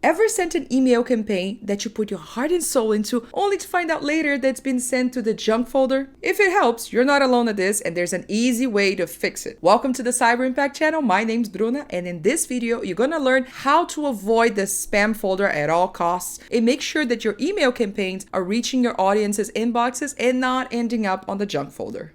Ever sent an email campaign that you put your heart and soul into only to find out later that it's been sent to the junk folder? If it helps, you're not alone at this and there's an easy way to fix it. Welcome to the Cyberimpact channel. My name's Bruna, and in this video, you're gonna learn how to avoid the spam folder at all costs and make sure that your email campaigns are reaching your audience's inboxes and not ending up on the junk folder.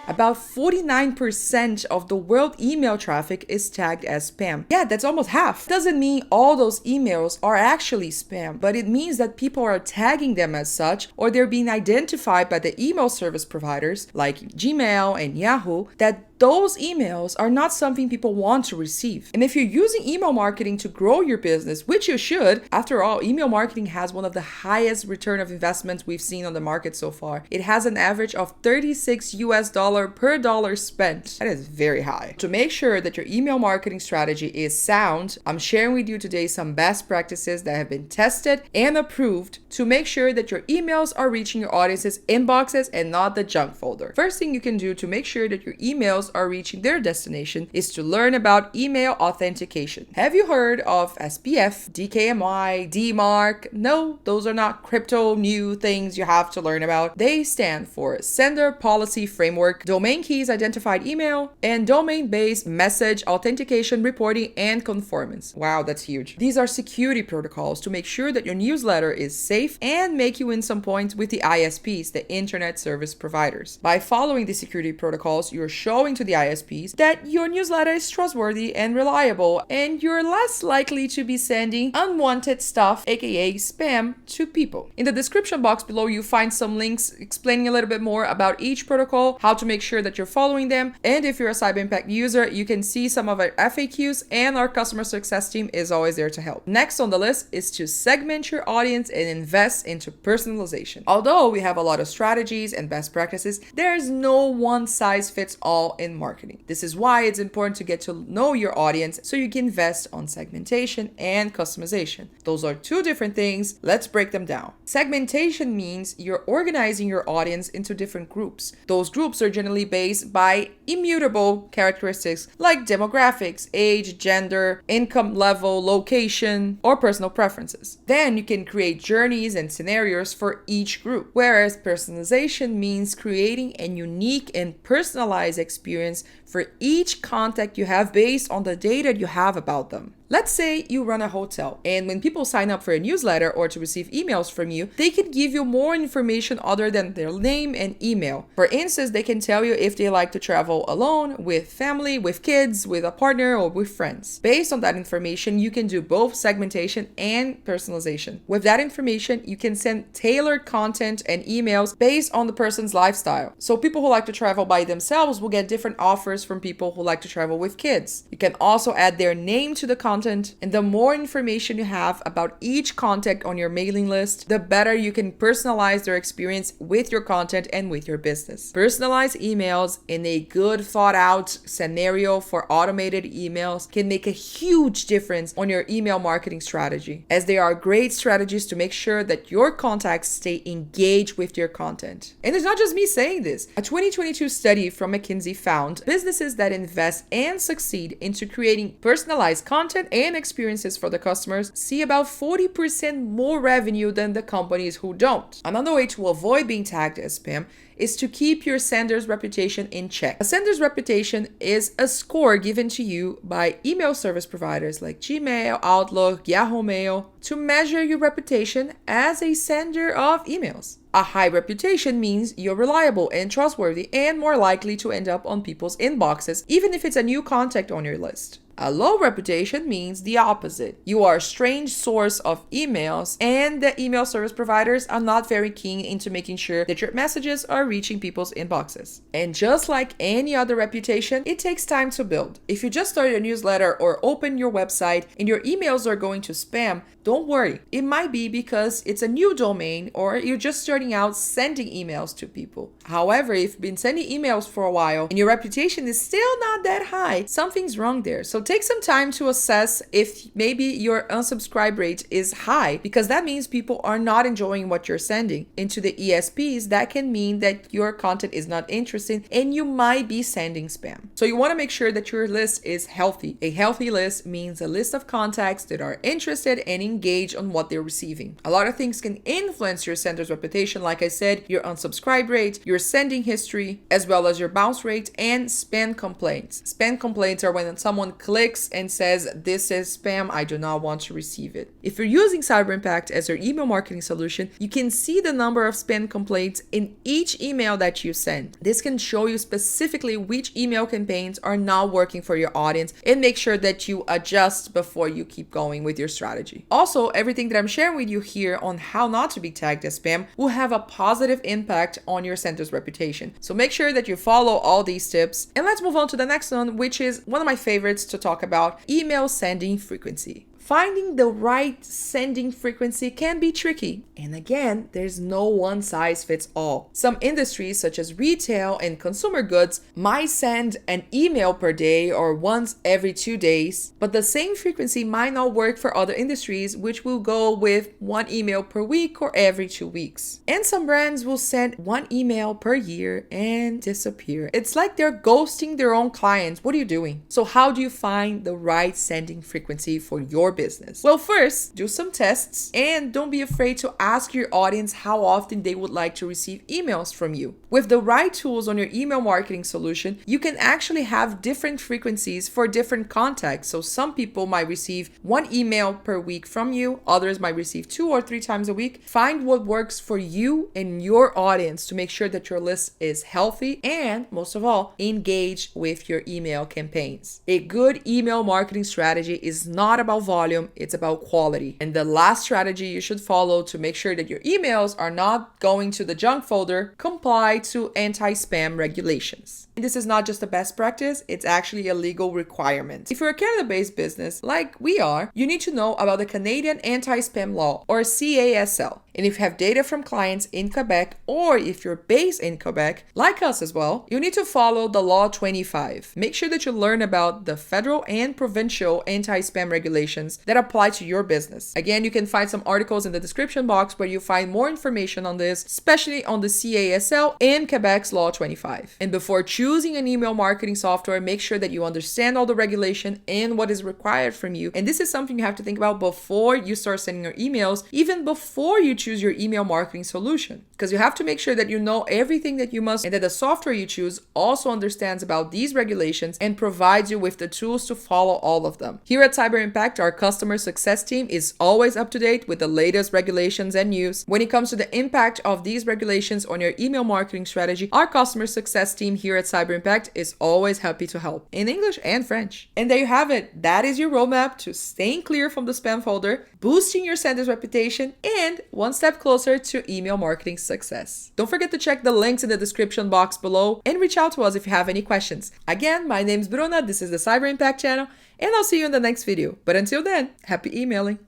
About 49% of the world email traffic is tagged as spam. Yeah, that's almost half. Doesn't mean all those emails are actually spam, but it means that people are tagging them as such, or they're being identified by the email service providers like Gmail and Yahoo that those emails are not something people want to receive. And if you're using email marketing to grow your business, which you should, after all, email marketing has one of the highest return of investments we've seen on the market so far. It has an average of $36 per dollar spent. That is very high. To make sure that your email marketing strategy is sound, I'm sharing with you today some best practices that have been tested and approved to make sure that your emails are reaching your audience's inboxes and not the junk folder. First thing you can do to make sure that your emails are reaching their destination is to learn about email authentication. Have you heard of SPF, DKIM, DMARC? No, those are not crypto new things you have to learn about. They stand for Sender Policy Framework, Domain Keys Identified Email, and Domain-Based Message Authentication Reporting and Conformance. Wow, that's huge. These are security protocols to make sure that your newsletter is safe and make you win some points with the ISPs, the Internet Service Providers. By following the security protocols, you're showing to the ISPs that your newsletter is trustworthy and reliable, and you're less likely to be sending unwanted stuff, aka spam, to people. In the description box below, you find some links explaining a little bit more about each protocol, how to make sure that you're following them, and if you're a Cyberimpact user, you can see some of our FAQs, and our customer success team is always there to help. Next on the list is to segment your audience and invest into personalization. Although we have a lot of strategies and best practices, there's no one size fits all in marketing. This is why it's important to get to know your audience so you can invest on segmentation and customization. Those are two different things. Let's break them down. Segmentation means you're organizing your audience into different groups. Those groups are generally based by immutable characteristics like demographics, age, gender, income level, location, or personal preferences. Then you can create journeys and scenarios for each group. Whereas personalization means creating a unique and personalized experience for each contact you have based on the data you have about them. Let's say you run a hotel, and when people sign up for a newsletter or to receive emails from you, they can give you more information other than their name and email. For instance, they can tell you if they like to travel alone, with family, with kids, with a partner, or with friends. Based on that information, you can do both segmentation and personalization. With that information, you can send tailored content and emails based on the person's lifestyle. So people who like to travel by themselves will get different offers from people who like to travel with kids. You can also add their name to the content, and the more information you have about each contact on your mailing list, the better you can personalize their experience with your content and with your business. Personalized emails in a good thought out scenario for automated emails can make a huge difference on your email marketing strategy, as they are great strategies to make sure that your contacts stay engaged with your content. And it's not just me saying this. A 2022 study from McKinsey found businesses that invest and succeed into creating personalized content and experiences for the customers see about 40% more revenue than the companies who don't. Another way to avoid being tagged as spam is to keep your sender's reputation in check. A sender's reputation is a score given to you by email service providers like Gmail, Outlook, Yahoo Mail to measure your reputation as a sender of emails. A high reputation means you're reliable and trustworthy and more likely to end up on people's inboxes, even if it's a new contact on your list. A low reputation means the opposite. You are a strange source of emails, and the email service providers are not very keen into making sure that your messages are reaching people's inboxes. And just like any other reputation, it takes time to build. If you just started a newsletter or open your website and your emails are going to spam, don't worry. It might be because it's a new domain or you're just starting out sending emails to people. However, if you've been sending emails for a while and your reputation is still not that high, something's wrong there. So take some time to assess if maybe your unsubscribe rate is high, because that means people are not enjoying what you're sending. Into the ESPs, that can mean that your content is not interesting and you might be sending spam. So you want to make sure that your list is healthy. A healthy list means a list of contacts that are interested and engaged on what they're receiving. A lot of things can influence your sender's reputation, like I said, your unsubscribe rate, your sending history, as well as your bounce rate and spam complaints. Spam complaints are when someone clicks and says, this is spam, I do not want to receive it. If you're using Cyberimpact as your email marketing solution, you can see the number of spam complaints in each email that you send. This can show you specifically which email campaigns are not working for your audience and make sure that you adjust before you keep going with your strategy. Also, everything that I'm sharing with you here on how not to be tagged as spam will have a positive impact on your sender's reputation. So make sure that you follow all these tips. And let's move on to the next one, which is one of my favorites to talk about: email sending frequency. Finding the right sending frequency can be tricky. And again, there's no one size fits all. Some industries, such as retail and consumer goods, might send an email per day or once every 2 days, but the same frequency might not work for other industries, which will go with one email per week or every 2 weeks. And some brands will send one email per year and disappear. It's like they're ghosting their own clients. What are you doing? So how do you find the right sending frequency for your business? Well, first, do some tests and don't be afraid to ask your audience how often they would like to receive emails from you. With the right tools on your email marketing solution, you can actually have different frequencies for different contacts. So some people might receive one email per week from you, others might receive 2 or 3 times a week. Find what works for you and your audience to make sure that your list is healthy and, most of all, engage with your email campaigns. A good email marketing strategy is not about volume, it's about quality. And the last strategy you should follow to make sure that your emails are not going to the junk folder: comply to anti-spam regulations. And this is not just a best practice, it's actually a legal requirement. If you're a Canada-based business like we are, you need to know about the Canadian Anti-Spam Law, or CASL. And if you have data from clients in Quebec, or if you're based in Quebec, like us as well, you need to follow the Law 25. Make sure that you learn about the federal and provincial anti-spam regulations that apply to your business. Again, you can find some articles in the description box where you find more information on this, especially on the CASL and Quebec's Law 25. And before choosing an email marketing software, make sure that you understand all the regulation and what is required from you. And this is something you have to think about before you start sending your emails, even before you choose your email marketing solution, because you have to make sure that you know everything that you must, and that the software you choose also understands about these regulations and provides you with the tools to follow all of them. Here at Cyberimpact, our customer success team is always up to date with the latest regulations and news. When it comes to the impact of these regulations on your email marketing strategy, our customer success team here at Cyberimpact is always happy to help in English and French. And there you have it. That is your roadmap to staying clear from the spam folder, boosting your sender's reputation, and one step closer to email marketing success. Don't forget to check the links in the description box below and reach out to us if you have any questions. Again, my name's Bruna, this is the Cyberimpact channel, and I'll see you in the next video. But until then, happy emailing.